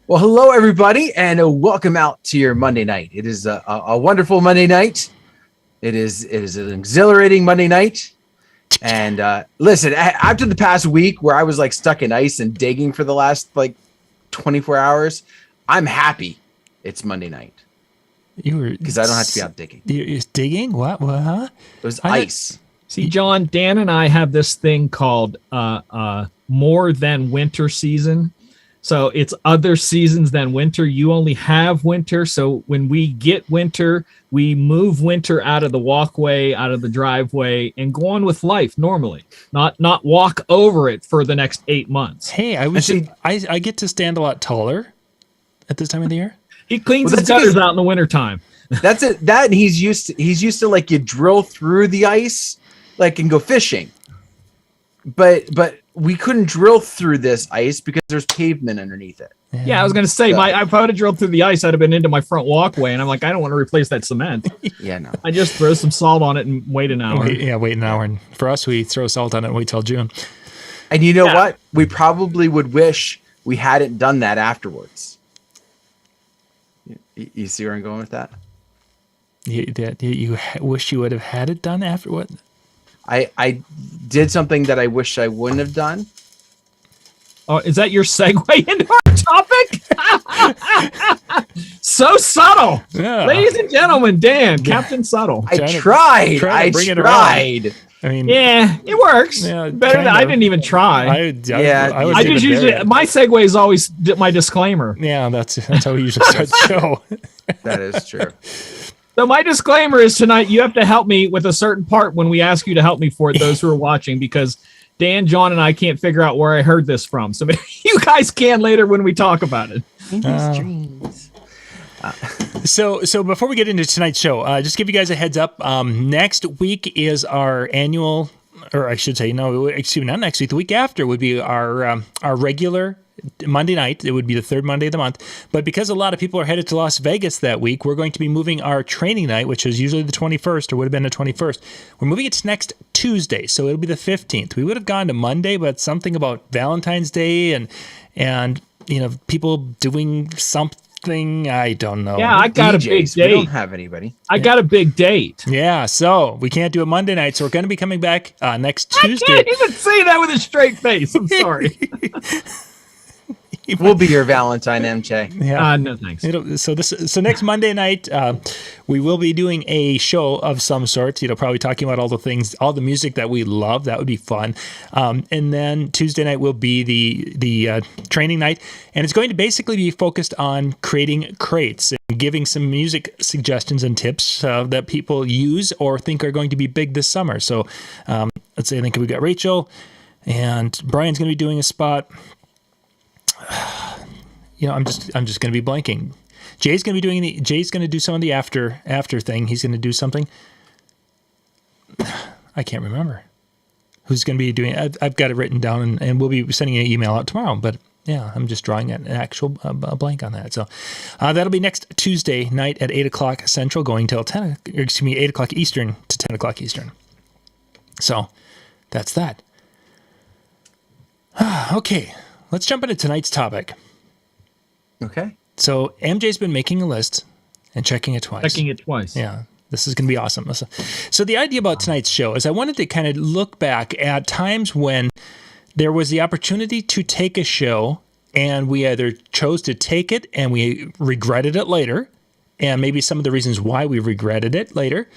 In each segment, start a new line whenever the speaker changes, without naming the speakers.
Well, hello, everybody, and welcome out to your Monday night. It is a wonderful Monday night. It is an exhilarating Monday night. And listen, after the past week where I was like stuck in ice and digging for the last like 24 hours, I'm happy it's Monday night. Because I don't have to be out digging.
You're digging? What? Huh?
It was ice.
See, John, Dan and I have this thing called more than winter season. So it's other seasons than winter. You only have winter. So when we get winter, we move winter out of the walkway, out of the driveway, and go on with life normally. Not walk over it for the next 8 months.
Hey, I get to stand a lot taller at this time of the year.
He cleans his gutters out in the wintertime.
That's it. That and he's used to like you drill through the ice, like and go fishing. But we couldn't drill through this ice because there's pavement underneath it.
Yeah, I was gonna say, if I would have drilled through the ice, I'd have been into my front walkway, and I'm like, I don't want to replace that cement.
Yeah, no.
I just throw some salt on it and wait an hour.
Wait an hour. And for us, we throw salt on it and wait till June.
And you know what? We probably would wish we hadn't done that afterwards. You see where I'm going with that?
You wish you would have had it done after what?
I did something that I wish I wouldn't have done.
Oh, is that your segue into our topic? So subtle. Yeah. Ladies and gentlemen, Dan, Captain Subtle.
I tried. I
mean,
yeah, it works. Yeah, better than I didn't even try.
I
just usually my segue is always my disclaimer.
Yeah, that's how we usually start the show.
That is true.
So my disclaimer is tonight you have to help me with a certain part when we ask you to help me for it, those who are watching, because Dan, John, and I can't figure out where I heard this from. So maybe you guys can later when we talk about it.
Dreams.
So before we get into tonight's show, just give you guys a heads up. Next week is our annual, or I should say, no, excuse me, not next week. The week after would be our regular Monday night. It would be the third Monday of the month. But because a lot of people are headed to Las Vegas that week, we're going to be moving our training night, which is usually the 21st or would have been the 21st. We're moving it to next Tuesday, so it'll be the 15th. We would have gone to Monday, but something about Valentine's Day and you know, people doing something, I don't know.
Yeah, I got DJs. A big date.
We don't have anybody.
I got a big date.
Yeah, so we can't do it Monday night, so we're going to be coming back next Tuesday.
I can't even say that with a straight face. I'm sorry.
We'll be your Valentine, MJ.
Yeah.
No thanks.
So next Monday night, we will be doing a show of some sort. Probably talking about all the things, all the music that we love. That would be fun. And then Tuesday night will be the training night, and it's going to basically be focused on creating crates and giving some music suggestions and tips that people use or think are going to be big this summer. So let's say I think we got Rachel, and Brian's going to be doing a spot. I'm just going to be blanking. Jay's going to do some of the after thing. He's going to do something. I can't remember who's going to be doing it. I've got it written down, and we'll be sending an email out tomorrow. But yeah, I'm just drawing an actual blank on that. So that'll be next Tuesday night at 8:00 Central, going till 8:00 Eastern to 10:00 Eastern. So that's that. Okay, let's jump into tonight's topic.
Okay.
So MJ's been making a list and checking it twice. Yeah, this is going to be awesome. So the idea about tonight's show is I wanted to kind of look back at times when there was the opportunity to take a show and we either chose to take it and we regretted it later, and maybe some of the reasons why we regretted it later,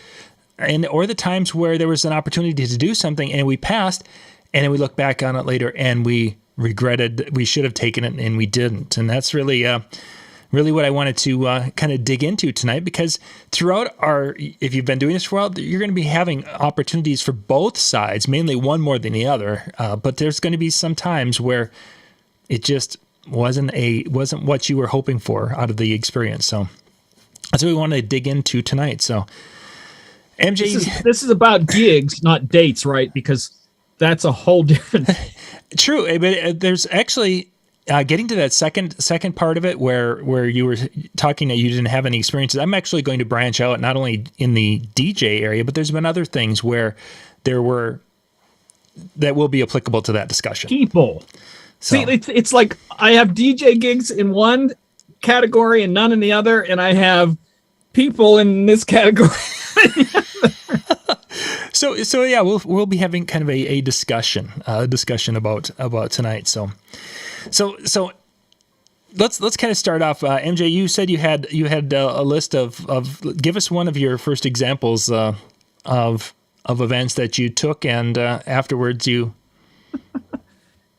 or the times where there was an opportunity to do something and we passed, and then we look back on it later and we regretted we should have taken it and we didn't. And that's really what I wanted to kind of dig into tonight, because throughout if you've been doing this for a while, you're going to be having opportunities for both sides, mainly one more than the other. But there's going to be some times where it just wasn't what you were hoping for out of the experience. So that's what we want to dig into tonight. So MJ,
this is about gigs, not dates, right? Because that's a whole different.
True, but there's actually getting to that second part of it where you were talking that you didn't have any experiences. I'm actually going to branch out not only in the DJ area, but there's been other things where that will be applicable to that discussion.
People, see, it's like I have DJ gigs in one category and none in the other, and I have people in this category.
So yeah, we'll be having kind of a discussion about tonight. So let's kind of start off. MJ, you said you had a list of give us one of your first examples of events that you took, and afterwards you.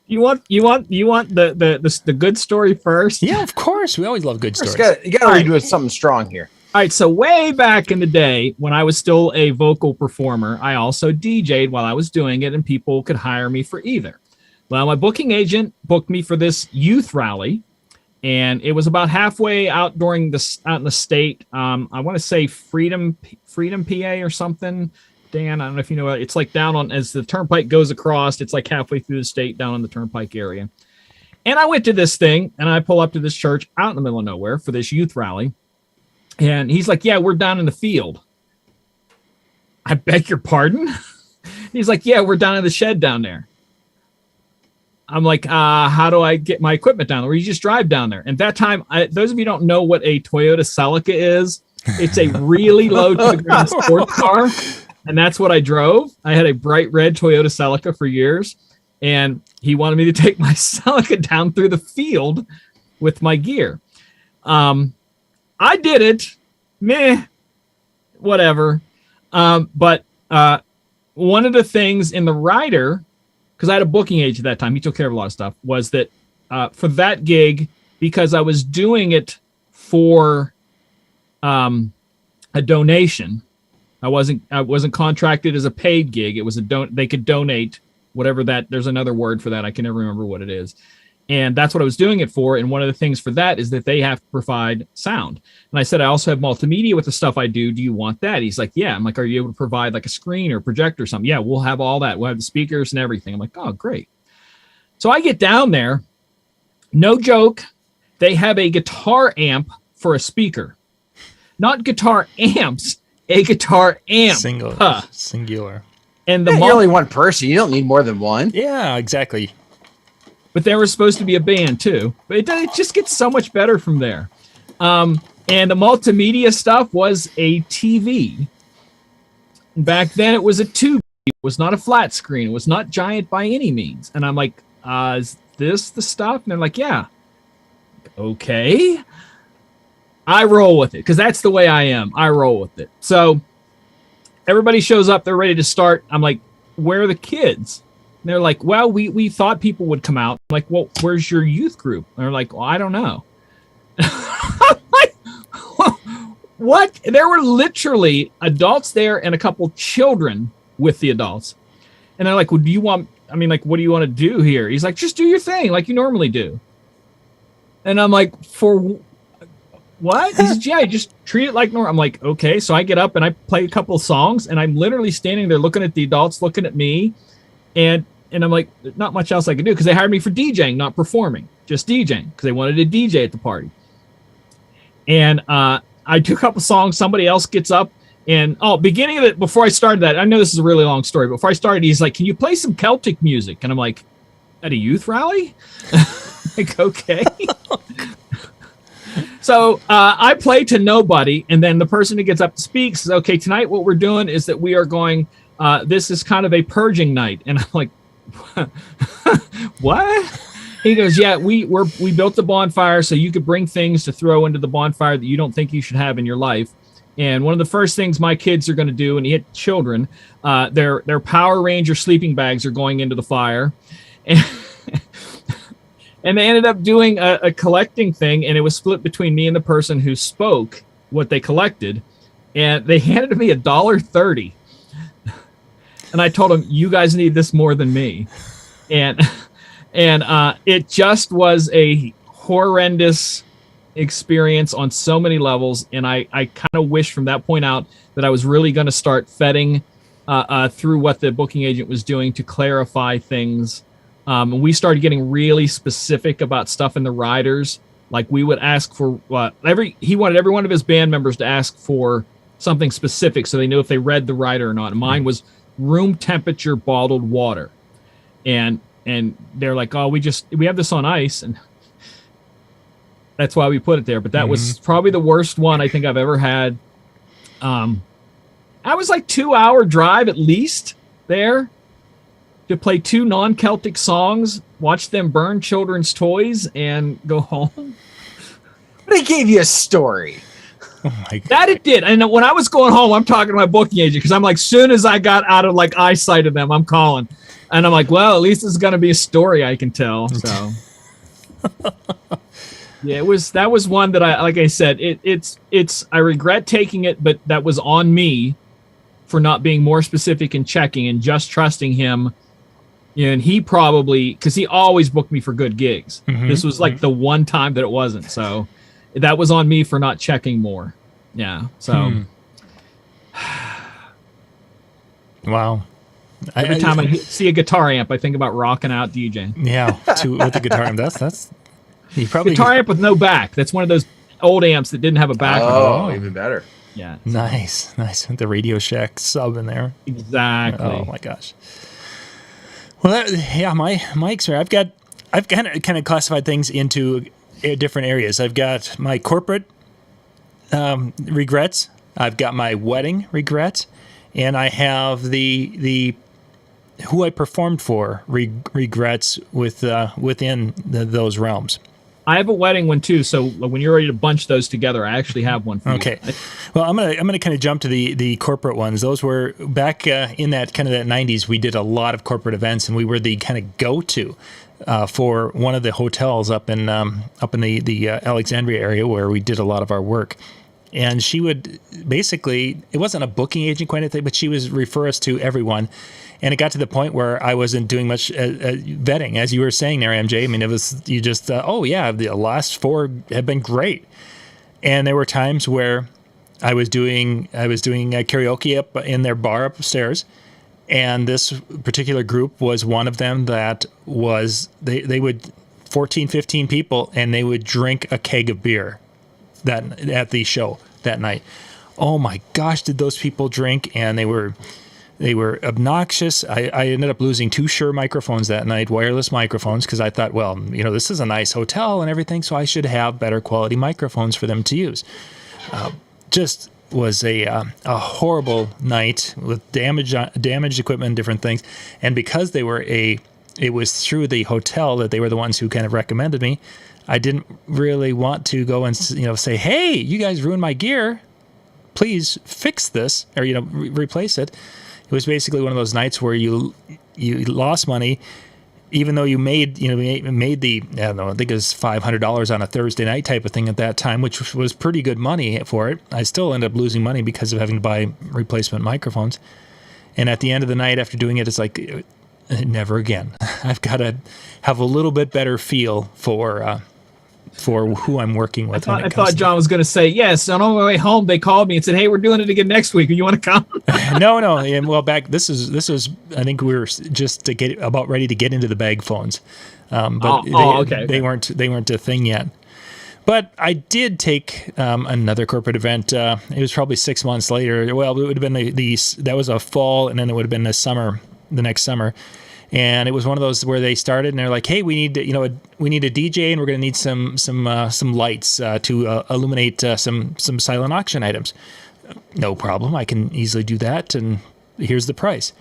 You want the good story first?
Yeah, of course. We always love good stories.
You got to lead with something strong here.
All right, so way back in the day when I was still a vocal performer, I also DJ'd while I was doing it, and people could hire me for either. Well, my booking agent booked me for this youth rally, and it was about halfway out in the state. I want to say Freedom, PA or something. Dan, I don't know if you know it. It's like down on, as the turnpike goes across, it's like halfway through the state down on the turnpike area. And I went to this thing, and I pull up to this church out in the middle of nowhere for this youth rally. And he's like, yeah, we're down in the field. I beg your pardon? He's like, yeah, we're down in the shed down there. I'm like, how do I get my equipment down there? Well, you just drive down there. And that time, those of you who don't know what a Toyota Celica is, it's a really low to the ground sports car. And that's what I drove. I had a bright red Toyota Celica for years. And he wanted me to take my Celica down through the field with my gear. I did it. Meh. Whatever. But one of the things in the rider, because I had a booking agent at that time, he took care of a lot of stuff, was that for that gig, because I was doing it for a donation, I wasn't contracted as a paid gig. It was they could donate whatever that, there's another word for that. I can never remember what it is. And that's what I was doing it for. And one of the things for that is that they have to provide sound. And I said, I also have multimedia with the stuff I do. Do you want that? He's like, yeah. I'm like, are you able to provide like a screen or projector or something? Yeah, we'll have all that. We'll have the speakers and everything. I'm like, oh, great. So I get down there. No joke. They have a guitar amp for a speaker. Not guitar amps, a guitar amp.
Singular.
And
you're only one person. You don't need more than one.
Yeah, exactly.
But there was supposed to be a band too. But it just gets so much better from there. And the multimedia stuff was a TV. Back then it was a tube. It was not a flat screen. It was not giant by any means. And I'm like, is this the stuff? And they're like, yeah. Okay. I roll with it because that's the way I am. I roll with it. So everybody shows up. They're ready to start. I'm like, where are the kids? And they're like, well, we thought people would come out. I'm like, well, where's your youth group? And they're like, well, I don't know. I'm like, what? There were literally adults there and a couple children with the adults. And they're like, well, do you want, I mean, like, what do you want to do here? He's like, just do your thing like you normally do. And I'm like, for what? He says, yeah, just treat it like normal. I'm like, okay. So I get up and I play a couple of songs and I'm literally standing there looking at the adults, looking at me. And I'm like, not much else I can do because they hired me for DJing, not performing, just DJing because they wanted a DJ at the party. And I do a couple songs. Somebody else gets up and beginning of it, before I started that, I know this is a really long story. But before I started, he's like, can you play some Celtic music? And I'm like, at a youth rally? Like, okay. So I play to nobody. And then the person who gets up to speak says, okay, tonight what we're doing is that we are going, this is kind of a purging night. And I'm like, what? He goes, yeah, we built a bonfire so you could bring things to throw into the bonfire that you don't think you should have in your life. And one of the first things my kids are going to do, and he hit children, their Power Ranger sleeping bags are going into the fire. And they ended up doing a collecting thing, and it was split between me and the person who spoke what they collected. And they handed me $1.30. And I told them, you guys need this more than me. And it just was a horrendous experience on so many levels. And I kind of wish from that point out that I was really going to start vetting through what the booking agent was doing to clarify things. And we started getting really specific about stuff in the riders. Like we would ask for he wanted every one of his band members to ask for something specific so they knew if they read the rider or not. And mine was room temperature bottled water. And they're like, oh, we have this on ice. And that's why we put it there. But that was probably the worst one I think I've ever had. I was like 2-hour drive at least there to play 2 non-Celtic songs, watch them burn children's toys, and go home.
They gave you a story.
Oh my God.
That it did. And when I was going home, I'm talking to my booking agent because I'm like, soon as I got out of like eyesight of them, I'm calling. And I'm like, well, at least it's going to be a story I can tell. So yeah, that was one that like I said, I regret taking it, but that was on me for not being more specific and checking and just trusting him. And he probably, because he always booked me for good gigs. This was like the one time that it wasn't. So that was on me for not checking more. Yeah. So.
Wow.
Every time I see a guitar amp, I think about rocking out DJing.
Yeah, with the guitar amp. That's you probably
guitar amp with no back. That's one of those old amps that didn't have a back.
Oh, even better.
Yeah.
Nice. With the Radio Shack sub in there.
Exactly.
Oh my gosh. Well, my experience. I've kind of classified things into different areas. I've got my corporate regrets. I've got my wedding regrets, and I have the who I performed for regrets within those realms.
I have a wedding one too, so when you're ready to bunch those together, I actually have one for
Okay.
you.
Well, I'm gonna kind of jump to the corporate ones. Those were back in that kind of that 90s. We did a lot of corporate events, and we were the kind of go-to for one of the hotels up in the Alexandria area where we did a lot of our work. And she would basically, it wasn't a booking agent quite a thing, but she would refer us to everyone. And it got to the point where I wasn't doing much vetting, as you were saying there, MJ. I mean, it was, you just, oh yeah, the last 4 have been great. And there were times where I was doing karaoke up in their bar upstairs. And this particular group was one of them that was, they would, 14, 15 people, and they would drink a keg of beer that at the show that night. Oh my gosh, did those people drink? And they were obnoxious. I ended up losing 2 Shure microphones that night, wireless microphones, because I thought, well, this is a nice hotel and everything, so I should have better quality microphones for them to use. Just was a horrible night with damaged equipment and different things. And because they were a it was through the hotel that they were the ones who kind of recommended me. I didn't really want to go and say, hey, you guys ruined my gear. Please fix this or replace it. It was basically one of those nights where you lost money, even though you made the, I don't know, I think it was $500 on a Thursday night type of thing at that time, which was pretty good money for it. I still ended up losing money because of having to buy replacement microphones. And at the end of the night after doing it, it's like, never again. I've got to have a little bit better feel for who I'm working with.
I thought John was going to say, yes, on my way home, they called me and said, hey, we're doing it again next week. You want to come?
No. And well, this was, I think we were just about ready to get into the bag phones. But
okay.
They weren't a thing yet. But I did take another corporate event. It was probably 6 months later. Well, it would have been that was a fall, and then it would have been the next summer. And it was one of those where they started and they're like, hey, we need a DJ, and we're going to need some lights to illuminate some silent auction items. No problem. I can easily do that. And here's the price.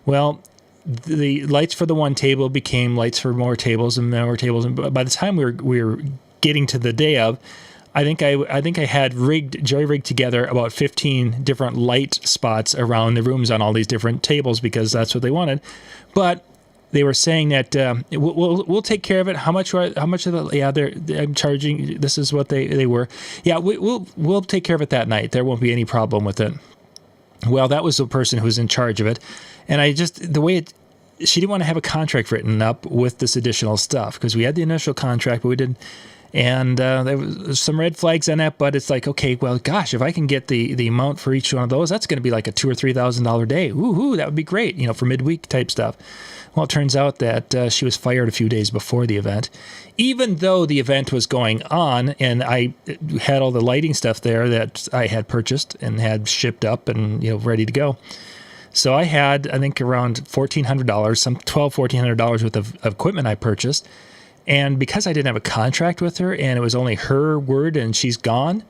Well, the lights for the one table became lights for more tables and more tables. And by the time we were getting to the day of, I think I had jerry rigged together about 15 different light spots around the rooms on all these different tables because that's what they wanted. But they were saying that we'll take care of it. How much of the? Yeah, I'm charging. This is what they were. Yeah, we'll take care of it that night. There won't be any problem with it. Well, that was the person who was in charge of it, and she didn't want to have a contract written up with this additional stuff because we had the initial contract, but we didn't. And there was some red flags on that, but it's like, okay, well, gosh, if I can get the amount for each one of those, that's going to be like a $2,000 or $3,000 day. Woohoo, that would be great, for midweek type stuff. Well, it turns out that she was fired a few days before the event, even though the event was going on, and I had all the lighting stuff there that I had purchased and had shipped up and ready to go. So I had, I think, around $1,400, some $1,200-$1,400 worth of equipment I purchased. And because I didn't have a contract with her and it was only her word and she's gone,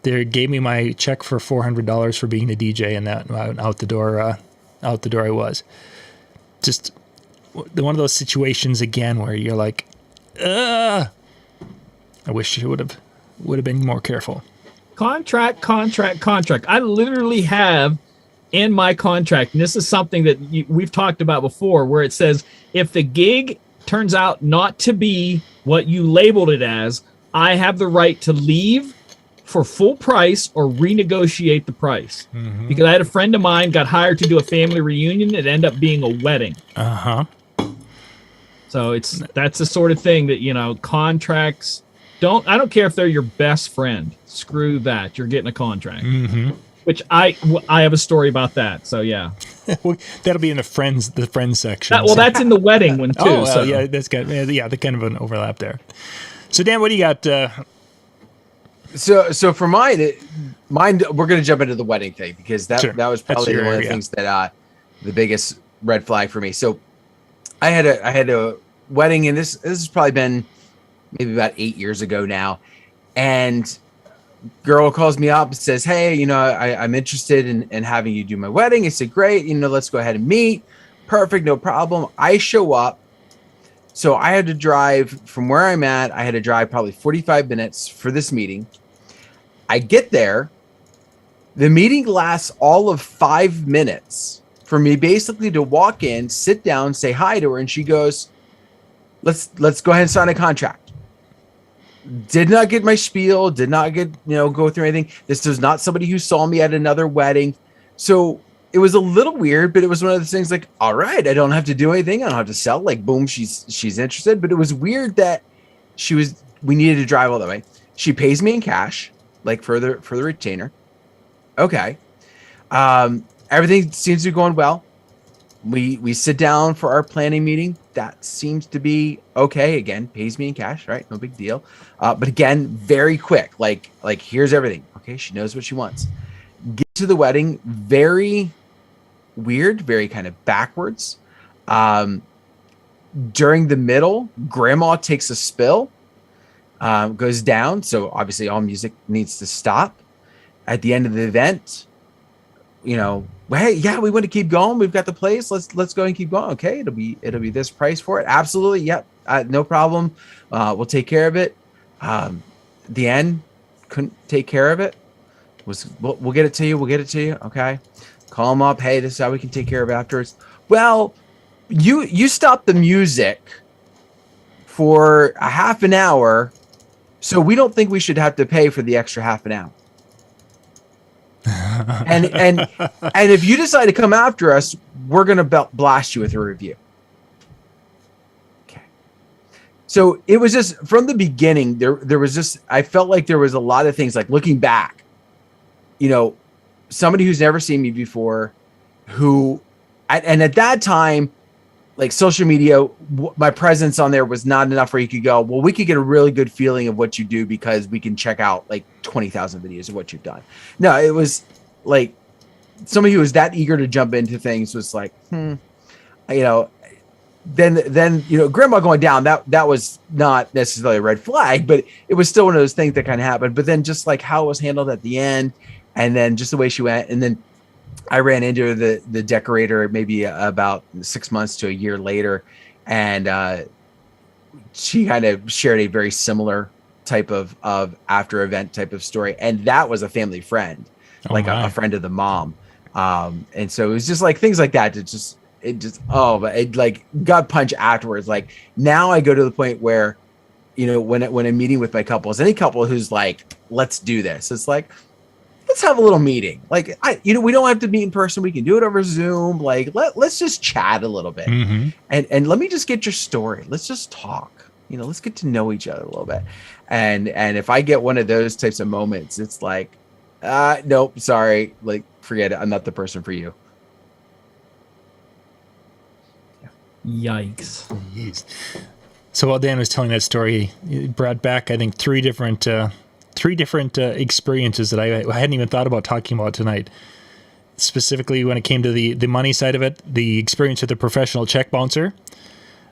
they gave me my check for $400 for being the DJ, and that out the door I was. Just one of those situations again where you're like, I wish you would have been more careful.
Contract. I literally have in my contract, and this is something that we've talked about before, where it says if the gig turns out not to be what you labeled it as, I have the right to leave for full price or renegotiate the price. Mm-hmm. Because I had a friend of mine got hired to do a family reunion. It ended up being a wedding. Uh-huh. So that's the sort of thing that, contracts I don't care if they're your best friend. Screw that. You're getting a contract. Mm-hmm. Which I have a story about that. So yeah.
Well, that'll be in the friends section.
That's in the wedding one too.
Oh, so. Yeah, that's got the kind of an overlap there. So Dan, what do you got?
So for mine, we're going to jump into the wedding thing because that was probably one of the things that the biggest red flag for me. So I had a wedding, and this has probably been maybe about 8 years ago now, and girl calls me up and says, hey, I'm interested in having you do my wedding. I said, great, let's go ahead and meet. Perfect, no problem. I show up. So I had to drive from where I'm at. I had to drive probably 45 minutes for this meeting. I get there. The meeting lasts all of 5 minutes for me basically to walk in, sit down, say hi to her. And she goes, let's go ahead and sign a contract. Did not get my spiel, did not get, go through anything. This was not somebody who saw me at another wedding. So it was a little weird, but it was one of those things like, all right, I don't have to do anything. I don't have to sell. Like, boom, she's interested. But it was weird that we needed to drive all the way. She pays me in cash, like for the retainer. Okay. Everything seems to be going well. We sit down for our planning meeting. That seems to be okay. Again, pays me in cash, right? No big deal. But again, very quick. Like here's everything. Okay, she knows what she wants. Get to the wedding. Very weird. Very kind of backwards. During the middle, grandma takes a spill. Goes down. So obviously, all music needs to stop. At the end of the event, well, hey, yeah, we want to keep going. We've got the place. Let's go and keep going. Okay, it'll be this price for it. Absolutely, yep, no problem. We'll take care of it. The end, couldn't take care of it. We'll get it to you. We'll get it to you. Okay, call them up. Hey, this is how we can take care of it afterwards. Well, you stop the music for a half an hour, so we don't think we should have to pay for the extra half an hour. and if you decide to come after us, we're going to blast you with a review. Okay. So it was just from the beginning, there was just, I felt like there was a lot of things, like looking back, somebody who's never seen me before, and at that time, like social media, my presence on there was not enough where you could go, well, we could get a really good feeling of what you do because we can check out like 20,000 videos of what you've done. No, it was like somebody who was that eager to jump into things was like, then grandma going down, that was not necessarily a red flag, but it was still one of those things that kind of happened. But then just like how it was handled at the end, and then just the way she went, and then I ran into the decorator maybe about 6 months to a year later, and she kind of shared a very similar type of after event type of story, and that was a family friend, a friend of the mom, and so it was just like things like that. It like gut punch afterwards. Like now I go to the point where, when I'm meeting with my couples, any couple who's like, let's do this, it's like, let's have a little meeting. Like, we don't have to meet in person. We can do it over Zoom. Like, let's just chat a little bit. Mm-hmm. And let me just get your story. Let's just talk. Let's get to know each other a little bit. And if I get one of those types of moments, it's like, nope, sorry. Like, forget it. I'm not the person for you.
Yeah. Yikes.
Jeez. So while Dan was telling that story, he brought back, I think, three different experiences that I hadn't even thought about talking about tonight. Specifically, when it came to the money side of it, the experience with the professional check bouncer,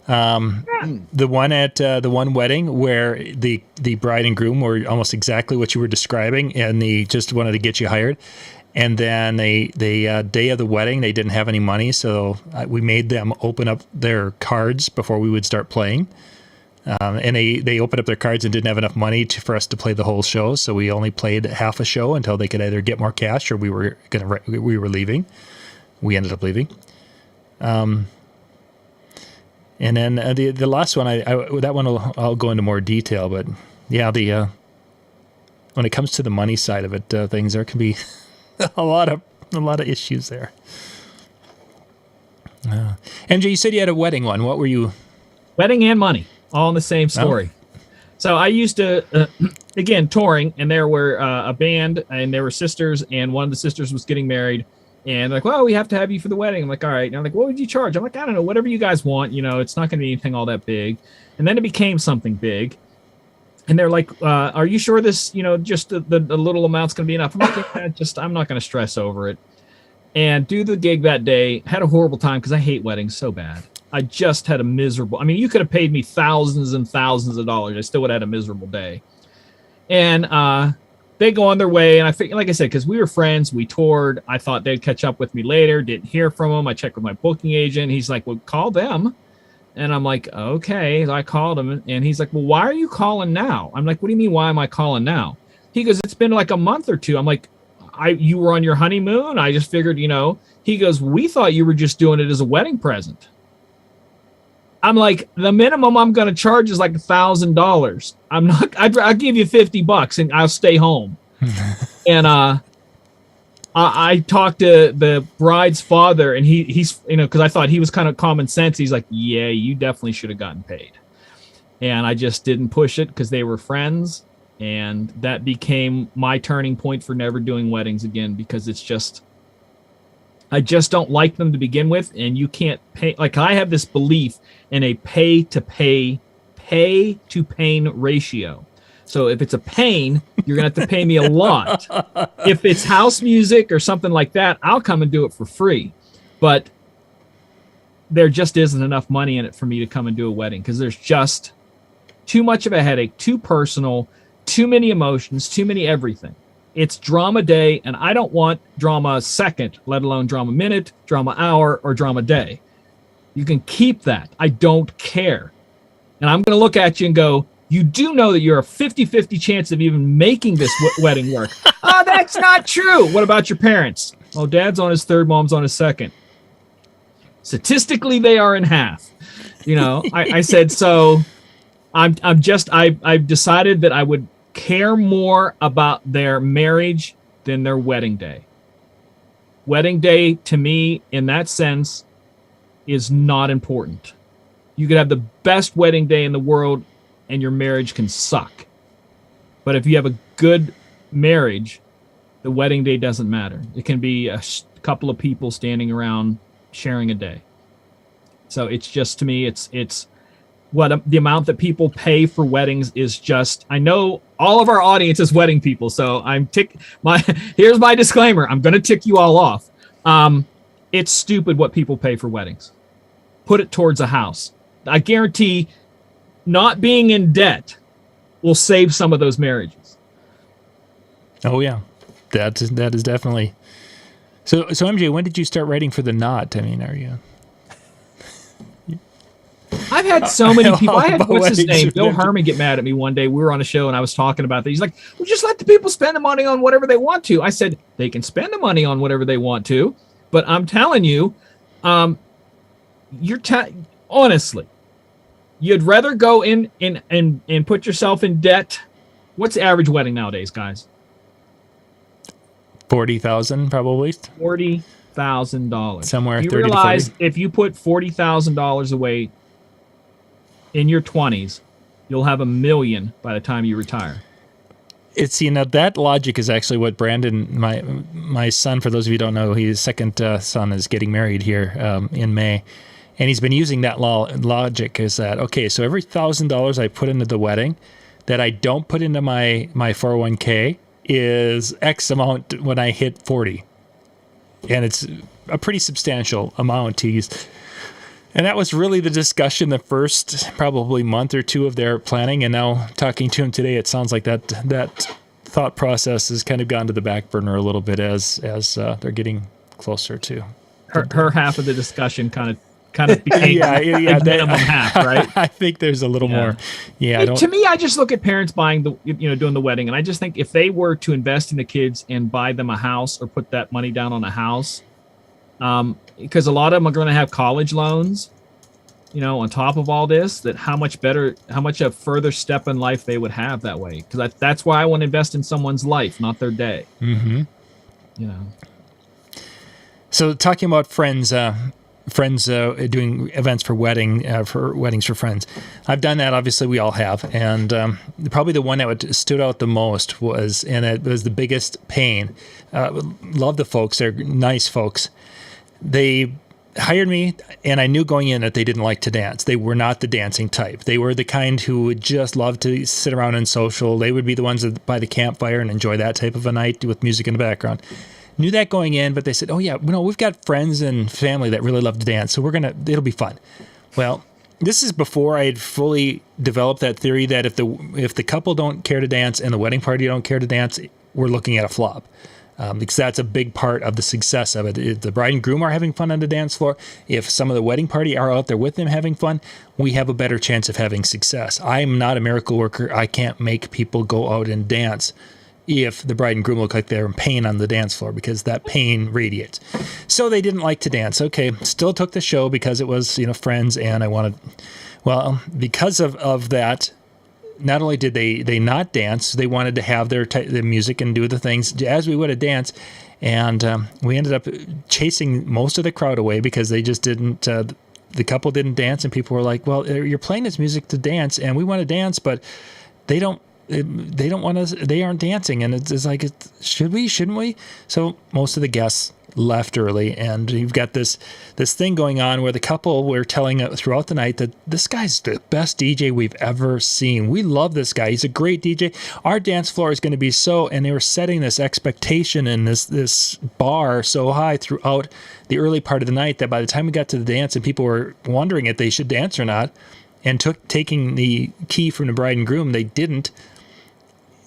the one at the one wedding where the bride and groom were almost exactly what you were describing, and they just wanted to get you hired. And then the day of the wedding, they didn't have any money, so we made them open up their cards before we would start playing. And they opened up their cards and didn't have enough money for us to play the whole show, so we only played half a show until they could either get more cash or we were leaving. We ended up leaving. And then the last one, that one I'll go into more detail, but yeah, when it comes to the money side of it, things there can be a lot of issues there. MJ, you said you had a wedding one. What were you?
Wedding and money. All in the same story. Oh. So I used to, again, touring, and there were a band, and there were sisters, and one of the sisters was getting married, and like, well, we have to have you for the wedding. I'm like, all right. And I'm like, what would you charge? I'm like, I don't know, whatever you guys want. It's not going to be anything all that big. And then it became something big. And they're like, are you sure this, just the little amount's going to be enough? I'm like, I'm not going to stress over it. And do the gig that day. Had a horrible time because I hate weddings so bad. I just had a miserable, you could have paid me thousands and thousands of dollars. I still would have had a miserable day. And they go on their way. And I think, like I said, because we were friends, we toured. I thought they'd catch up with me later. Didn't hear from them. I checked with my booking agent. He's like, well, call them. And I'm like, okay. So I called him. And he's like, well, why are you calling now? I'm like, what do you mean, why am I calling now? He goes, it's been like a month or two. I'm like, you were on your honeymoon? I just figured, He goes, we thought you were just doing it as a wedding present. I'm like, the minimum I'm going to charge is like $1,000. I'll give you $50 and I'll stay home. And I talked to the bride's father, and he's, because I thought he was kind of common sense. He's like, yeah, you definitely should have gotten paid. And I just didn't push it because they were friends. And that became my turning point for never doing weddings again, because I just don't like them to begin with. And you can't pay. Like, I have this belief in a pay to pain ratio. So if it's a pain, you're going to have to pay me a lot. If it's house music or something like that, I'll come and do it for free. But there just isn't enough money in it for me to come and do a wedding, because there's just too much of a headache, too personal, too many emotions, too many everything. It's drama day, and I don't want drama second, let alone drama minute, drama hour, or drama day. You can keep that. I don't care. And I'm going to look at you and go, you do know that you're a 50-50 chance of even making this wedding work. Oh, that's not true. What about your parents? Oh, dad's on his third, mom's on his second. Statistically, they are in half. I said, so I've decided that I would care more about their marriage than their wedding day. Wedding day, to me, in that sense, is not important. You could have the best wedding day in the world and your marriage can suck. But if you have a good marriage, the wedding day doesn't matter. It can be a couple of people standing around sharing a day. So it's just, to me, it's what the amount that people pay for weddings is just, I know all of our audience is wedding people, so here's my disclaimer. I'm going to tick you all off. It's stupid what people pay for weddings. Put it towards a house. I guarantee not being in debt will save some of those marriages.
Oh yeah, that is definitely. So MJ, when did you start writing for the Knot? I mean, are you?
I've had so many people. I had, what's his name? Bill Herman get mad at me one day. We were on a show and I was talking about that. He's like, well, just let the people spend the money on whatever they want to. I said, they can spend the money on whatever they want to, but I'm telling you, honestly, you'd rather go in and put yourself in debt. What's the average wedding nowadays, guys?
$40,000 probably.
$40,000.
Somewhere.
You
30
realize
to 40.
if you put $40,000 away in your 20s, you'll have $1 million by the time you retire.
It's, that logic is actually what Brandon, my son, for those of you who don't know, his second son is getting married here in May. And he's been using that logic is that, okay, so every $1,000 I put into the wedding that I don't put into my 401k is X amount when I hit 40. And it's a pretty substantial amount to use. And that was really the discussion the first probably month or two of their planning. And now talking to him today, it sounds like that thought process has kind of gone to the back burner a little bit as they're getting closer to
her half of the discussion kind of became the minimum half, right?
I think there's a little more. Yeah.
To me, I just look at parents buying doing the wedding, and I just think if they were to invest in the kids and buy them a house or put that money down on a house, because a lot of them are going to have college loans, on top of all this, that how much a further step in life they would have that way. Because that's why I want to invest in someone's life, not their day.
Mm-hmm. So talking about friends doing events for weddings for friends. I've done that. Obviously, we all have. And probably the one that stood out the most was the biggest pain. Love the folks. They're nice folks. They hired me, and I knew going in that they didn't like to dance. They were not the dancing type. They were the kind who would just love to sit around and social. They would be the ones that by the campfire and enjoy that type of a night with music in the background. Knew that going in, but they said, oh yeah, we've got friends and family that really love to dance, so it'll be fun. Well, this is before I had fully developed that theory that if the couple don't care to dance and the wedding party don't care to dance, we're looking at a flop. Because that's a big part of the success of it. If the bride and groom are having fun on the dance floor, if some of the wedding party are out there with them having fun, we have a better chance of having success. I'm not a miracle worker. I can't make people go out and dance if the bride and groom look like they're in pain on the dance floor, because that pain radiates. So they didn't like to dance. Okay, still took the show because it was, friends, and I wanted, because of that, not only did they not dance, they wanted to have their music and do the things as we would have danced. And we ended up chasing most of the crowd away because they just didn't, the couple didn't dance, and people were like, well, you're playing this music to dance and we want to dance, but they don't want us, they aren't dancing. And it's like, shouldn't we? So most of the guests left early, and you've got this thing going on where the couple were telling throughout the night that this guy's the best DJ we've ever seen. We love this guy. He's a great DJ. Our dance floor is going to be and they were setting this expectation and this bar so high throughout the early part of the night that by the time we got to the dance and people were wondering if they should dance or not, and taking the key from the bride and groom, they didn't.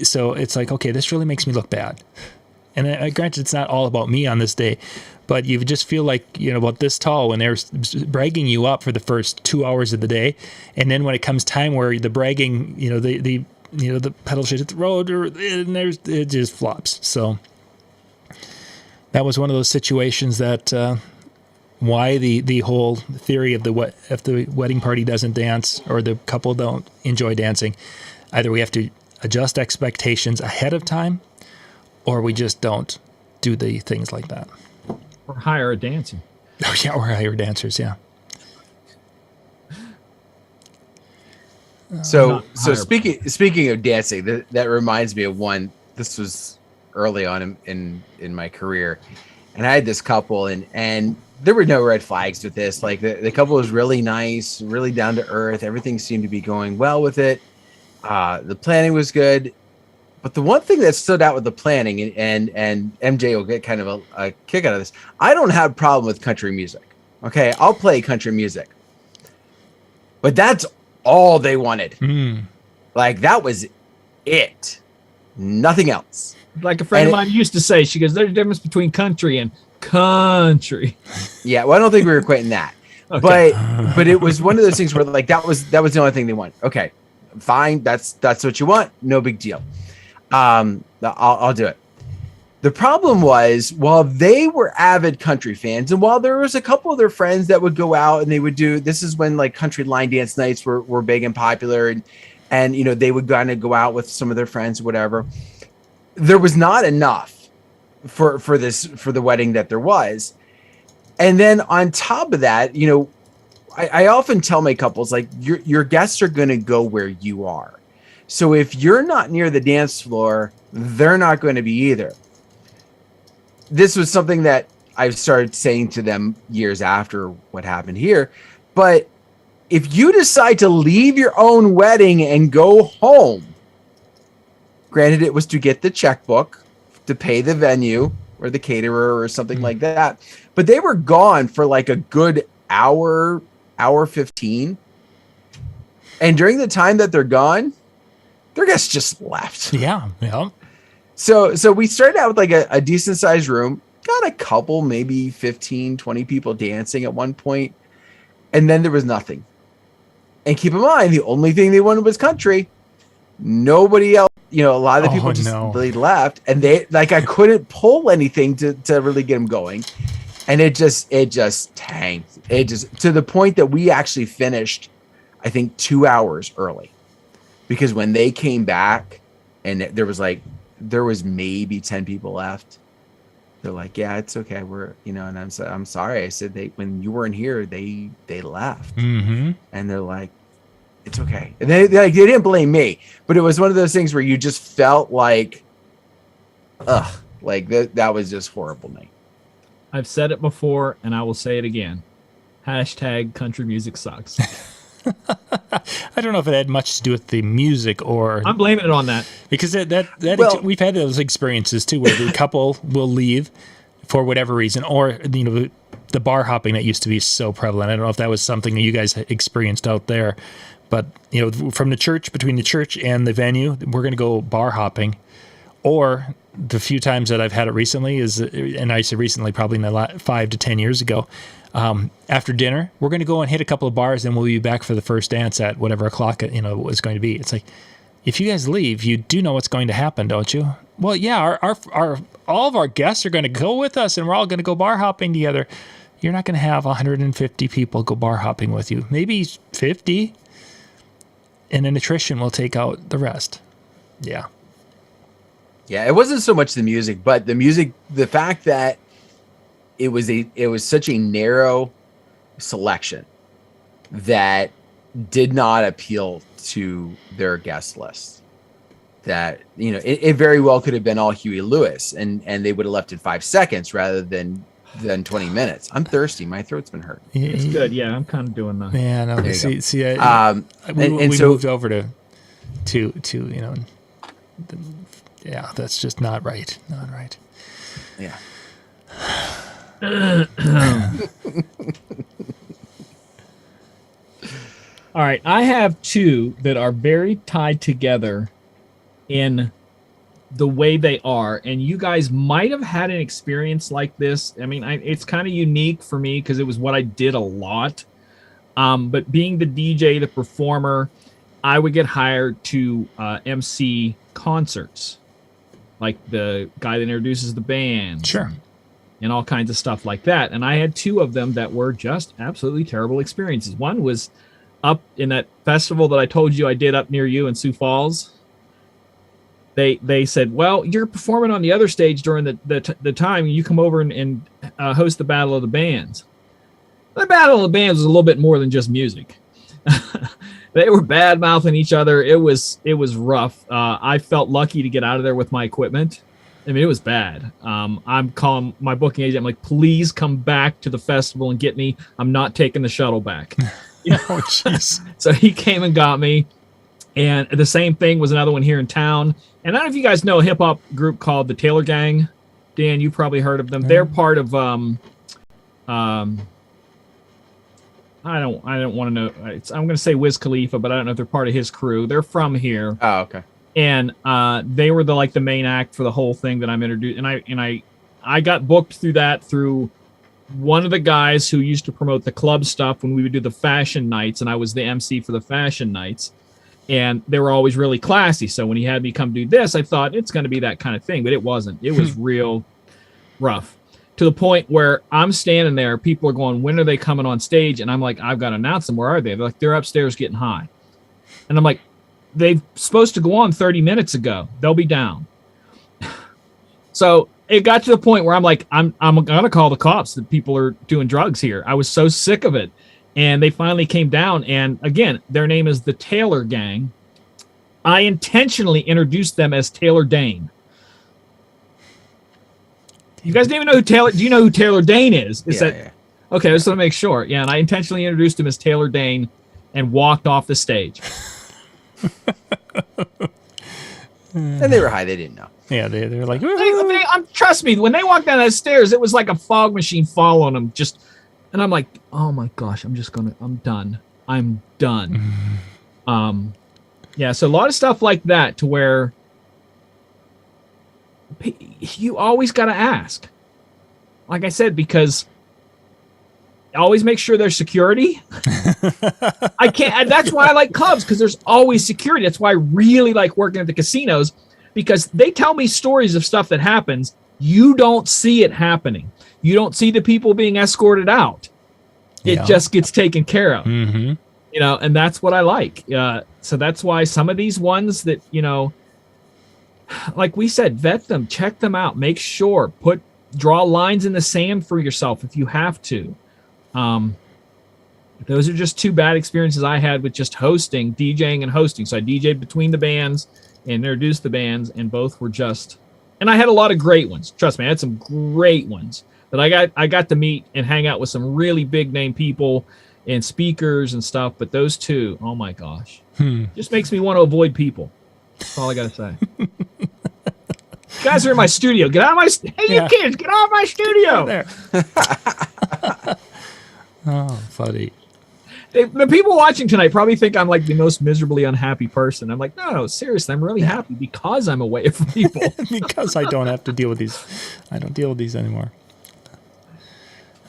so it's like, okay, this really makes me look bad. And granted, it's not all about me on this day, but you just feel like, about this tall when they're bragging you up for the first 2 hours of the day. And then when it comes time where the bragging, the pedal should hit the road, and it just flops. So that was one of those situations that why the whole theory of if the wedding party doesn't dance or the couple don't enjoy dancing, either we have to adjust expectations ahead of time, or we just don't do the things like that.
Or hire a dancer.
Oh yeah, or hire dancers. Yeah.
So speaking of dancing, that reminds me of one. This was early on in my career, and I had this couple, and there were no red flags with this. Like the couple was really nice, really down to earth. Everything seemed to be going well with it. The planning was good. But the one thing that stood out with the planning, and MJ will get kind of a kick out of this, I don't have a problem with country music. Okay, I'll play country music. But that's all they wanted. Like, that was it. Nothing else.
Like a friend of mine used to say, she goes, there's a difference between country and country.
Yeah, well, I don't think we were quitting that. Okay. But it was one of those things where, like, that was the only thing they wanted. Okay, fine, that's what you want. No big deal. I'll do it. The problem was, while they were avid country fans, and while there was a couple of their friends that would go out and they would do, this is when like country line dance nights were big and popular, and they would kind of go out with some of their friends or whatever. There was not enough for the wedding that there was. And then on top of that, I often tell my couples, like, your guests are going to go where you are. So if you're not near the dance floor, they're not going to be either. This was something that I've started saying to them years after what happened here. But if you decide to leave your own wedding and go home, granted it was to get the checkbook, to pay the venue or the caterer or something like that, but they were gone for like a good hour 15. And during the time that they're gone, their guests just left.
Yeah.
So we started out with like a decent sized room, got a couple, maybe 15, 20 people dancing at one point, and then there was nothing. And keep in mind, the only thing they wanted was country. Nobody else, a lot of the people really left, and they, like, I couldn't pull anything to really get them going. And it just tanked. It just, to the point that we actually finished, I think, 2 hours early. Because when they came back and there was maybe 10 people left, they're like, yeah, it's okay. And I'm sorry. I said, when you weren't here, they left. And they're like, it's okay. And they didn't blame me, but it was one of those things where you just felt like, like that was just horrible night.
I've said it before and I will say it again. # country music sucks.
I don't know if it had much to do with the music, or
I'm blaming it on that,
because we've had those experiences too, where the couple will leave for whatever reason, or the bar hopping that used to be so prevalent. I don't know if that was something that you guys experienced out there, but from the church, between the church and the venue, we're going to go bar hopping. Or the few times that I've had it recently and I say recently, probably in the 5 to 10 years ago. After dinner, we're going to go and hit a couple of bars, and we'll be back for the first dance at whatever o'clock was going to be. It's like, if you guys leave, you do know what's going to happen, don't you? Well, yeah, our all of our guests are going to go with us, and we're all going to go bar hopping together. You're not going to have 150 people go bar hopping with you, maybe 50, and then attrition will take out the rest. Yeah.
Yeah, it wasn't so much the music, but the fact that it was such a narrow selection that did not appeal to their guest list. That, it very well could have been all Huey Lewis, and they would have left in 5 seconds rather than 20 minutes. I'm thirsty. My throat's been hurting.
It's good. Yeah, I'm kind of doing that.
Yeah, no. We moved over to yeah, that's just not right. Not right.
Yeah.
All right, I have two that are very tied together in the way they are, and you guys might have had an experience like this. I mean, it's kind of unique for me because it was what I did a lot. But being the DJ, the performer, I would get hired to MC concerts, like the guy that introduces the band.
Sure.
And all kinds of stuff like that. And I had 2 of them that were just absolutely terrible experiences. One was up in that festival that I told you I did up near you in Sioux Falls. They said, well, you're performing on the other stage during the time. You come over and host the Battle of the Bands. The Battle of the Bands was a little bit more than just music. They were bad-mouthing each other. It was rough. I felt lucky to get out of there with my equipment. I mean, it was bad. I'm calling my booking agent. I'm like, please come back to the festival and get me. I'm not taking the shuttle back.
Oh, jeez.
So he came and got me. And the same thing was another one here in town. And I don't know if you guys know a hip-hop group called the Taylor Gang. Dan, you probably heard of them. They're part of I don't want to know. I'm going to say Wiz Khalifa, but I don't know if they're part of his crew. They're from here.
Oh, okay.
And they were the main act for the whole thing that I'm introduced. And I got booked through one of the guys who used to promote the club stuff when we would do the fashion nights, and I was the MC for the fashion nights. And they were always really classy. So when he had me come do this, I thought it's going to be that kind of thing, but it wasn't. It was real rough, to the point where I'm standing there. People are going, when are they coming on stage? And I'm like, I've got to announce them. Where are they? They're like, they're upstairs getting high. And I'm like, they're supposed to go on 30 minutes ago. They'll be down. So it got to the point where I'm like, I'm going to call the cops that people are doing drugs here. I was so sick of it. And they finally came down. And again, their name is the Taylor Gang. I intentionally introduced them as Taylor Dane. You guys don't even know who Taylor... Do you know who Taylor Dane is?
Yeah.
Okay, I just want to make sure. Yeah, and I intentionally introduced him as Taylor Dane and walked off the stage.
And they were high. They didn't know.
Yeah, they're like...
Trust me, when they walked down those stairs, it was like a fog machine following them. And I'm like, oh my gosh, I'm done. I'm done. Yeah, so a lot of stuff like that, to where you always got to ask. Like I said, because always make sure there's security. That's why I like clubs, because there's always security. That's why I really like working at the casinos, because they tell me stories of stuff that happens. You don't see it happening. You don't see the people being escorted out. It just gets taken care of.
Mm-hmm.
And that's what I like. So that's why some of these ones that, like we said, vet them, check them out, make sure, draw lines in the sand for yourself if you have to. Those are just 2 bad experiences I had with just DJing and hosting. So I DJed between the bands and introduced the bands, and both were just, and I had a lot of great ones. Trust me, I had some great ones that I got to meet and hang out with some really big name people and speakers and stuff. But those 2, oh my gosh, just makes me want to avoid people. That's all I got to say. You guys are in my studio. Get out of my you kids, get out of my studio.
There. Oh, funny.
The people watching tonight probably think I'm like the most miserably unhappy person. I'm like, no, seriously, I'm really happy because I'm away from people.
Because I don't have to deal with these. I don't deal with these anymore.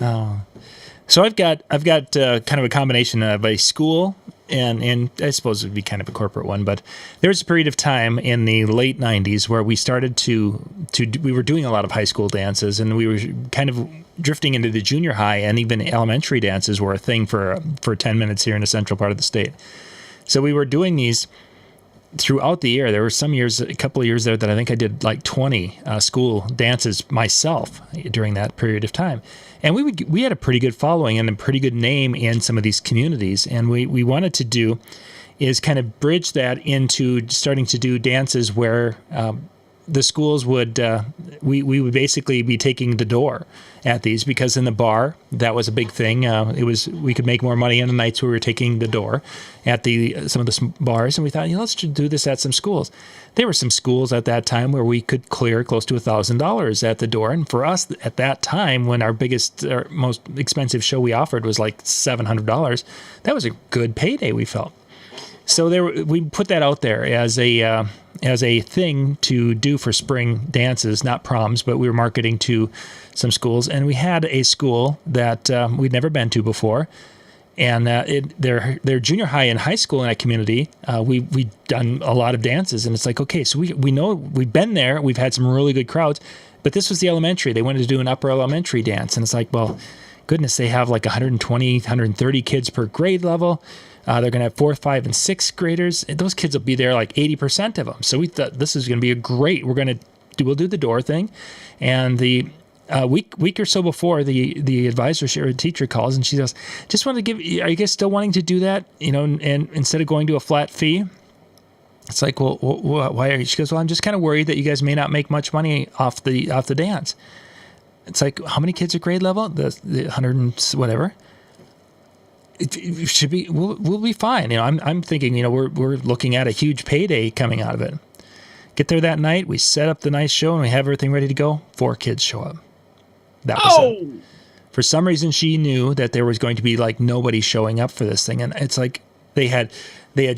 Oh, so I've got kind of a combination of a school and I suppose it would be kind of a corporate one, but there was a period of time in the late 90s where we started we were doing a lot of high school dances, and we were kind of drifting into the junior high, and even elementary dances were a thing for 10 minutes here in the central part of the state. So we were doing these throughout the year. There were some years, a couple of years there, that I think I did like 20 school dances myself during that period of time. And we had a pretty good following and a pretty good name in some of these communities. And we wanted to do is kind of bridge that into starting to do dances where the schools would, we would basically be taking the door at these, because in the bar, that was a big thing. We could make more money on the nights where we were taking the door at some of the bars, and we thought, let's do this at some schools. There were some schools at that time where we could clear close to $1,000 at the door, and for us at that time, when our most expensive show we offered was like $700, that was a good payday, we felt. So we put that out there as a thing to do for spring dances, not proms, but we were marketing to some schools, and we had a school that we'd never been to before, and their junior high and high school in that community. We done a lot of dances, and it's like, okay, so we know we've been there, we've had some really good crowds, but this was the elementary. They wanted to do an upper elementary dance, and it's like, well, goodness, they have like 120, 130 kids per grade level. They're going to have 4th, 5th, and 6th graders. And those kids will be there, like 80% of them. So we thought this is going to be a great. We'll do the door thing, and the week or so before, the advisor or teacher calls, and she goes, "Just wanted to give. Are you guys still wanting to do that? You know, and instead of going to a flat fee?" It's like, well, why are you? She goes, "Well, I'm just kind of worried that you guys may not make much money off the dance." It's like, how many kids are grade level? The 100 and whatever. It should be. We'll be fine. You know, I'm thinking. You know, we're looking at a huge payday coming out of it. Get there that night. We set up the nice show and we have everything ready to go. 4 kids show up. That was it. For some reason, she knew that there was going to be like nobody showing up for this thing, and it's like they had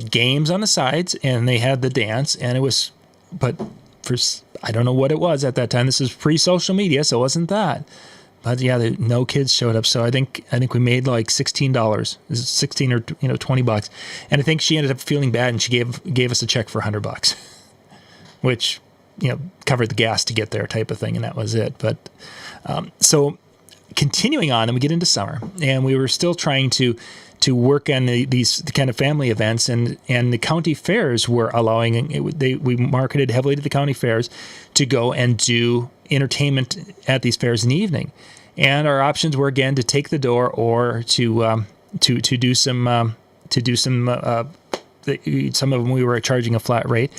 games on the sides and they had the dance, and it was. But for I don't know what it was at that time. This is pre-social media, so it wasn't that. But yeah, no kids showed up, so I think we made like $16, 16 or $20, and I think she ended up feeling bad, and she gave us a check for $100, which covered the gas to get there, type of thing, and that was it. But so continuing on, and we get into summer, and we were still trying to work on these kind of family events, and the county fairs were allowing. We marketed heavily to the county fairs to go and do entertainment at these fairs in the evening, and our options were again to take the door or to do some some of them we were charging a flat rate.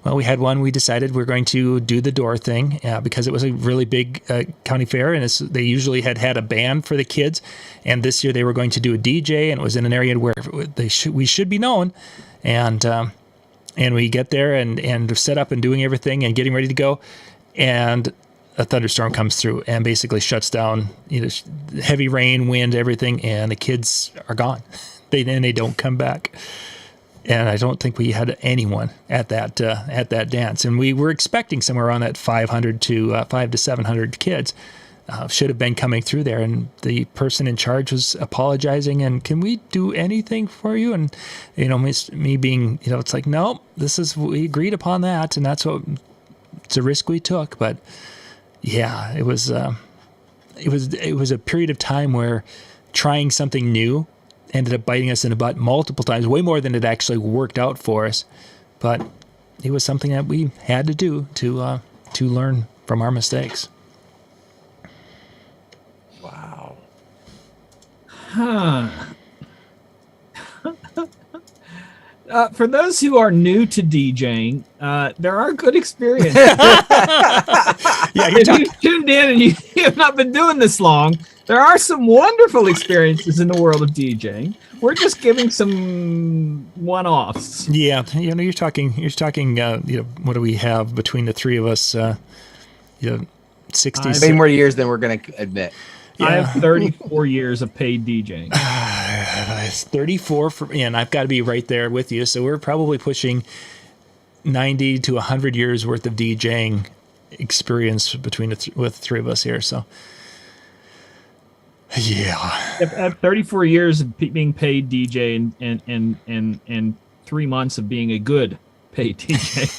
Well, we had one. We decided we're going to do the door thing because it was a really big county fair, and they usually had a band for the kids. And this year they were going to do a DJ, and it was in an area where we should be known. And we get there and set up and doing everything and getting ready to go, and a thunderstorm comes through and basically shuts down. Heavy rain, wind, everything, and the kids are gone. They don't come back. And I don't think we had anyone at that dance. And we were expecting somewhere around that 500 to 500 to 700 kids should have been coming through there. And the person in charge was apologizing and, "Can we do anything for you?" And me being it's like, no, we agreed upon that, and it's a risk we took. But yeah, it was a period of time where trying something new ended up biting us in the butt multiple times, way more than it actually worked out for us. But it was something that we had to do to learn from our mistakes.
Wow.
Huh. For those who are new to DJing, there are good experiences. If you've tuned in and you have not been doing this long, there are some wonderful experiences in the world of DJing. We're just giving some one-offs.
Yeah, you're talking. What do we have between the three of us? 60.
Way more years than we're going to admit.
Yeah. I have 34 years of paid DJing.
It's 34 and I've got to be right there with you. So we're probably pushing 90 to 100 years worth of DJing experience between with the three of us here. So. Yeah,
I have 34 years of being paid DJ and 3 months of being a good paid DJ.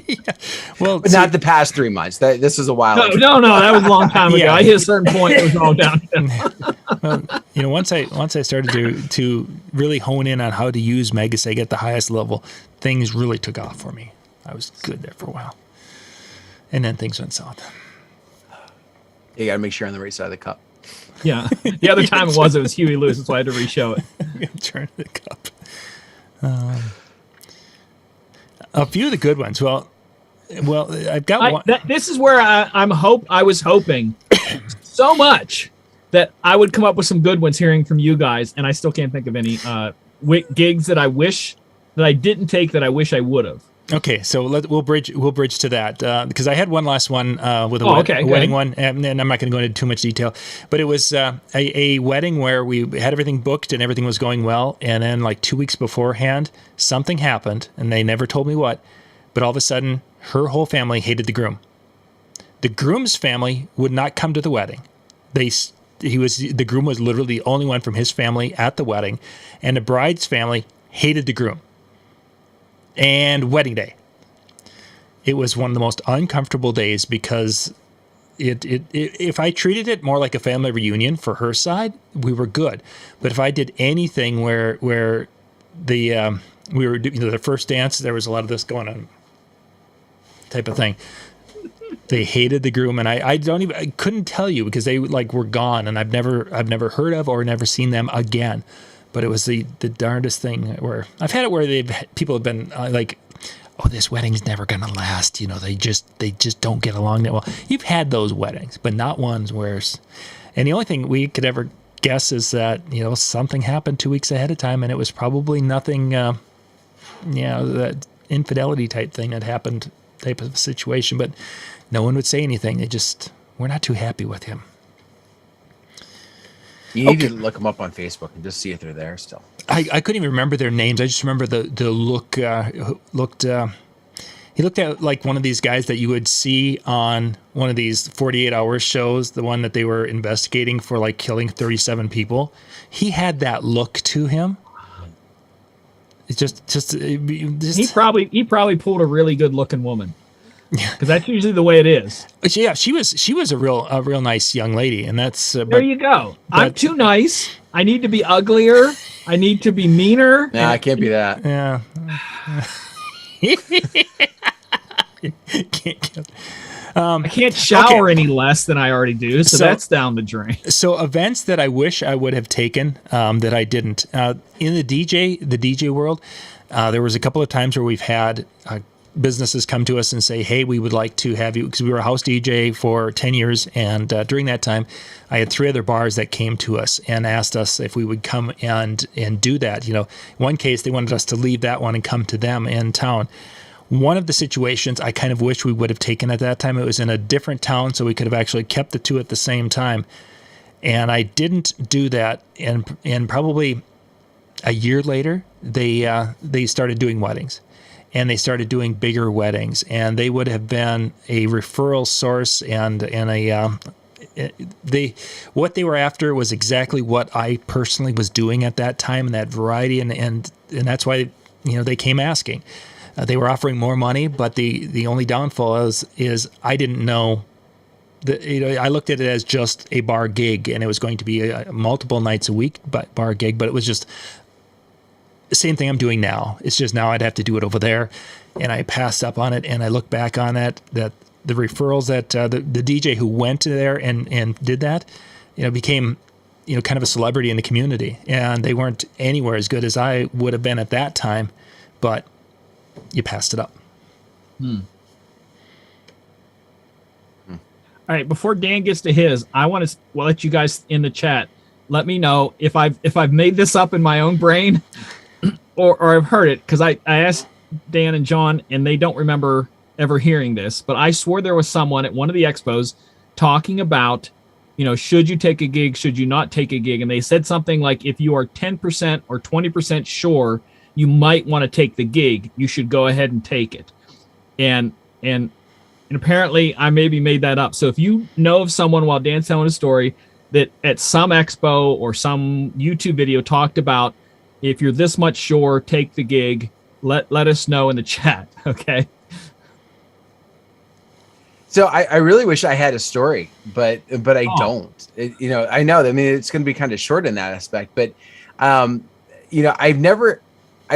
Yeah. Well,
but not the past 3 months. This is a while.
No, that was a long time ago. I hit a certain point; it was all downhill.
Well, once I started to really hone in on how to use Megaseg at the highest level, things really took off for me. I was good there for a while, and then things went south.
You got to make sure you're on the right side of the cup.
Yeah. The other time it was Huey Lewis, so I had to re-show it.
Turn the cup. A few of the good ones. Well, I've got one.
This is where I was hoping so much that I would come up with some good ones hearing from you guys, and I still can't think of any gigs that I didn't take that I wish I would have.
Okay, so we'll bridge to that because I had one last one with a
Okay,
wedding one, and I'm not going to go into too much detail, but it was a wedding where we had everything booked and everything was going well, and then like 2 weeks beforehand, something happened, and they never told me what, but all of a sudden, her whole family hated the groom. The groom's family would not come to the wedding. The groom was literally the only one from his family at the wedding, and the bride's family hated the groom. And wedding day. It was one of the most uncomfortable days because if I treated it more like a family reunion for her side, we were good. But if I did anything where we were doing the first dance, there was a lot of this going on type of thing. They hated the groom, and I couldn't tell you because they like were gone, and I've never heard of or never seen them again. But it was the darndest thing where I've had it where people have been like, oh, this wedding's never gonna last. They just don't get along that well. You've had those weddings, but not ones where. And the only thing we could ever guess is that something happened 2 weeks ahead of time, and it was probably nothing. That infidelity type thing that happened, type of situation. But no one would say anything. They just we're not too happy with him.
You need to look them up on Facebook and just see if they're there still.
I couldn't even remember their names. I just remember the look. He looked at like one of these guys that you would see on one of these 48-hour shows, the one that they were investigating for like killing 37 people. He had that look to him. It's just
he probably pulled a really good looking woman. Because that's usually the way it is.
Yeah, she was a real nice young lady, and that's
there you go. I'm too nice. I need to be uglier. I need to be meaner.
Nah, I can't be that.
Yeah.
I can't shower any less than I already do, so that's down the drain.
So events that I wish I would have taken that I didn't in the DJ world, there was a couple of times where we've had businesses come to us and say, hey, we would like to have you, because we were a house DJ for 10 years. And during that time, I had 3 other bars that came to us and asked us if we would come and do that. In one case, they wanted us to leave that one and come to them in town. One of the situations I kind of wish we would have taken at that time, it was in a different town, so we could have actually kept the 2 at the same time. And I didn't do that. And probably a year later, they started doing weddings. And they started doing bigger weddings, and they would have been a referral source, and what they were after was exactly what I personally was doing at that time, and that variety, and that's why they came asking. They were offering more money, but the only downfall is I didn't know. I looked at it as just a bar gig, and it was going to be multiple nights a week bar gig, but it was just the same thing I'm doing now. It's just now I'd have to do it over there, and I passed up on it. And I look back on that the referrals that the DJ who went there and did that, became kind of a celebrity in the community, and they weren't anywhere as good as I would have been at that time, but you passed it up.
All right, before Dan gets to his, I want to let you guys in the chat let me know if I've made this up in my own brain. Or I've heard it, because I asked Dan and John, and they don't remember ever hearing this, but I swore there was someone at one of the expos talking about, should you take a gig, should you not take a gig? And they said something like, if you are 10% or 20% sure you might want to take the gig, you should go ahead and take it. And apparently I maybe made that up. So if you know of someone, while Dan's telling a story, that at some expo or some YouTube video talked about, if you're this much sure, take the gig, let us know in the chat, okay?
So I really wish I had a story, but I don't. I know. I mean, it's going to be kind of short in that aspect, but I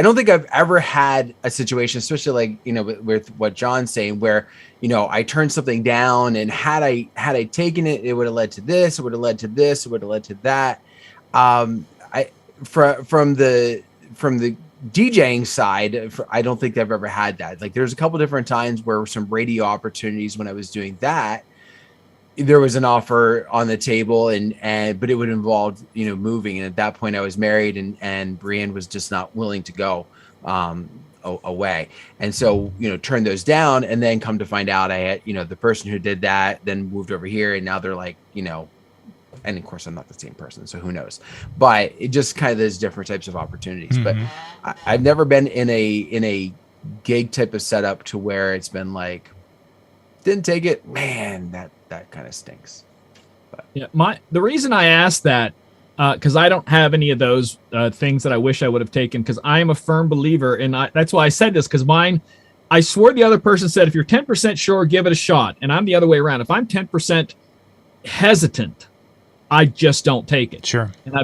don't think I've ever had a situation, especially like with what John's saying, where I turned something down, and had I taken it, it would have led to this, it would have led to this, it would have led to that. From the DJing side, I don't think I've ever had that. Like, there's a couple different times where some radio opportunities when I was doing that, there was an offer on the table, but it would involve, moving. And at that point I was married, and Brienne was just not willing to go away. And so, turned those down, and then come to find out I had, the person who did that then moved over here, and now they're like, and of course I'm not the same person, so who knows, but it just kind of, there's different types of opportunities. But I've never been in a gig type of setup to where it's been like, didn't take it, man, that kind of stinks. But
yeah, the reason I asked that, because I don't have any of those things that I wish I would have taken, because I am a firm believer, and that's why I said this, because mine, I swore the other person said, if you're 10% sure, give it a shot. And I'm the other way around. If I'm 10% hesitant, I just don't take it.
Sure.
And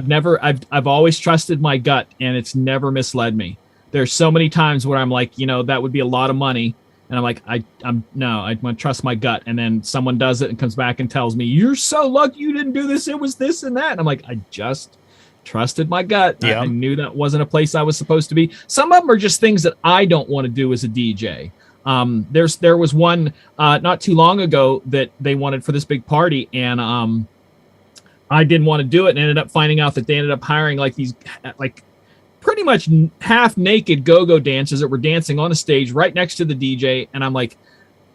I've always trusted my gut, and it's never misled me. There's so many times where I'm like, that would be a lot of money. And I'm like, I'm going to trust my gut. And then someone does it and comes back and tells me, you're so lucky you didn't do this. It was this and that. And I'm like, I just trusted my gut.
Yeah.
I knew that wasn't a place I was supposed to be. Some of them are just things that I don't want to do as a DJ. There was one not too long ago that they wanted for this big party, and I didn't want to do it, and ended up finding out that they ended up hiring like these pretty much half naked go-go dancers that were dancing on a stage right next to the DJ. And I'm like,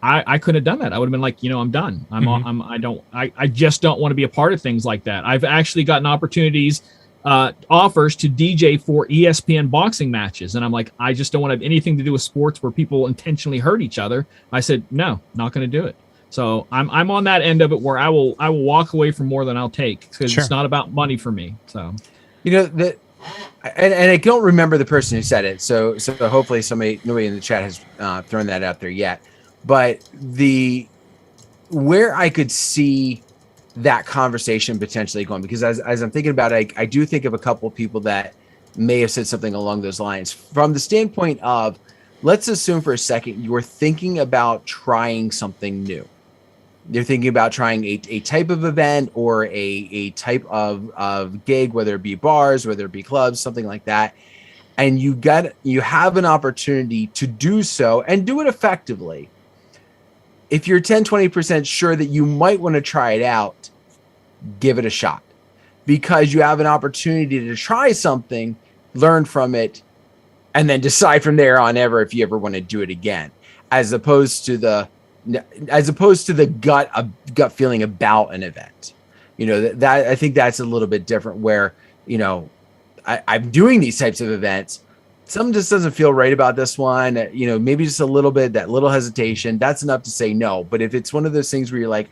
I couldn't have done that. I would have been like, I'm done. I just don't want to be a part of things like that. I've actually gotten opportunities, offers to DJ for ESPN boxing matches. And I'm like, I just don't want to have anything to do with sports where people intentionally hurt each other. I said, no, not going to do it. So I'm on that end of it where I will walk away from more than I'll take, because It's not about money for me. So,
and I don't remember the person who said it. So hopefully nobody in the chat has thrown that out there yet. But where I could see that conversation potentially going, because as I'm thinking about it, I do think of a couple of people that may have said something along those lines, from the standpoint of, let's assume for a second you're thinking about trying something new. You're thinking about trying a type of event or a type of gig, whether it be bars, whether it be clubs, something like that. And you have an opportunity to do so and do it effectively. If you're 10-20% sure that you might want to try it out, give it a shot, because you have an opportunity to try something, learn from it, and then decide from there on if you ever want to do it again, as opposed to the gut feeling about an event. That I think that's a little bit different, where, I'm doing these types of events. Something just doesn't feel right about this one, maybe just a little bit, that little hesitation, that's enough to say no. But if it's one of those things where you're like,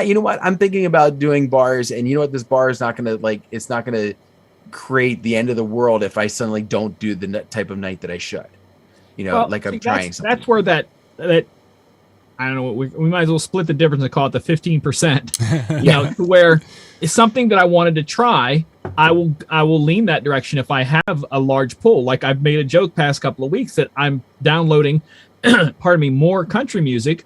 you know what, I'm thinking about doing bars, and you know what, this bar is not going to it's not going to create the end of the world if I suddenly don't do the type of night that I should, I'm trying something.
That's where that I don't know. We might as well split the difference and call it the 15%. To where it's something that I wanted to try. I will lean that direction if I have a large pull. Like I've made a joke past couple of weeks that I'm downloading, more country music.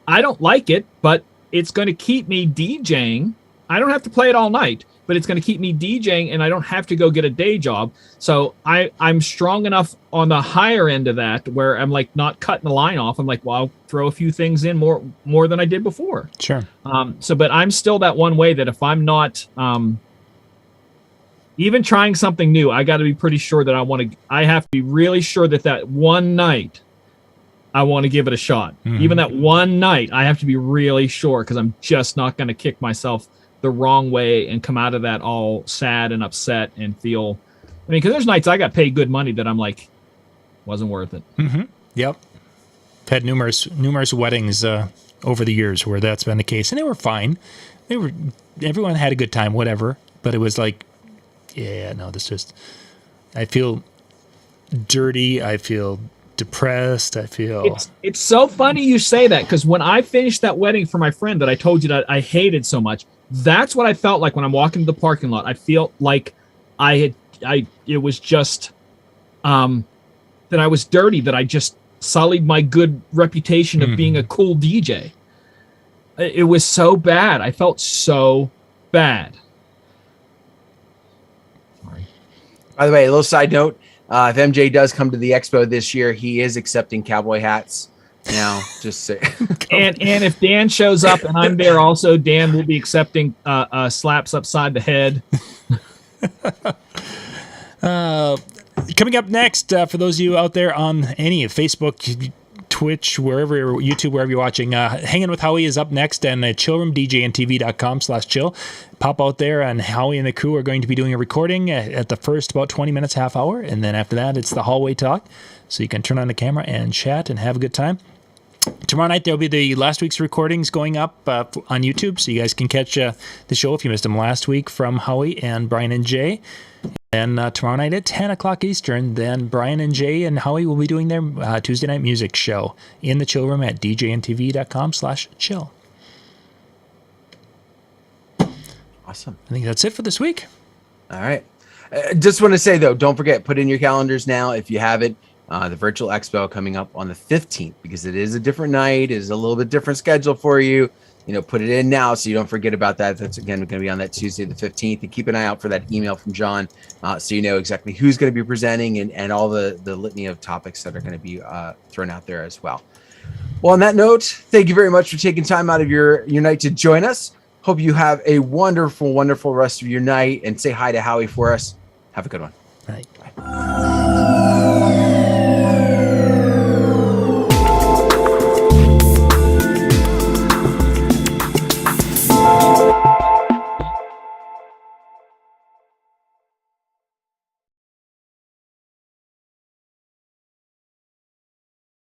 I don't like it, but it's going to keep me DJing. I don't have to play it all night, but it's going to keep me DJing, and I don't have to go get a day job. So I'm strong enough on the higher end of that, where I'm like not cutting the line off. I'm like, well, I'll throw a few things in more than I did before.
Sure.
But I'm still that one way that if I'm not even trying something new, I got to be pretty sure that I have to be really sure that one night I want to give it a shot. Mm-hmm. Even that one night, I have to be really sure, because I'm just not going to kick myself the wrong way and come out of that all sad and upset and feel. Because there's nights I got paid good money that I'm like, wasn't worth it.
Mm-hmm. Yep. I've had numerous weddings over the years where that's been the case, and they were fine. Everyone had a good time, whatever. But it was like, I feel dirty. I feel depressed. I feel
it's so funny you say that, because when I finished that wedding for my friend that I told you that I hated so much, that's what I felt like when I'm walking to the parking lot. I feel like it was just that I was dirty, that I just sullied my good reputation of being a cool DJ. It was so bad. I felt so bad. Sorry.
By the way, a little side note, if MJ does come to the expo this year, he is accepting cowboy hats. Just say.
And if Dan shows up and I'm there also, Dan will be accepting slaps upside the head.
Coming up next, for those of you out there on any of Facebook, Twitch, YouTube, wherever you're watching, Hanging with Howie is up next, and chillroom, DJNTV.com/chill. Pop out there, and Howie and the crew are going to be doing a recording at the first about 20 minutes, half hour, and then after that, it's the hallway talk. So you can turn on the camera and chat and have a good time. Tomorrow night, there'll be the last week's recordings going up on YouTube, so you guys can catch the show if you missed them last week from Howie and Brian and Jay. And tomorrow night at 10 o'clock Eastern, then Brian and Jay and Howie will be doing their Tuesday night music show in the chill room at DJNTV.com/chill.
Awesome.
I think that's it for this week.
All right. Just want to say, though, don't forget, put in your calendars now if you have it. The virtual expo coming up on the 15th, because it is a different night, it is a little bit different schedule for you. Put it in now so you don't forget about that. That's again going to be on that Tuesday the 15th, and keep an eye out for that email from John, so you know exactly who's going to be presenting and all the litany of topics that are going to be thrown out there as well. Well, on that note, thank you very much for taking time out of your night to join us. Hope you have a wonderful, wonderful rest of your night, and say hi to Howie for us. Have a good one.
Bye.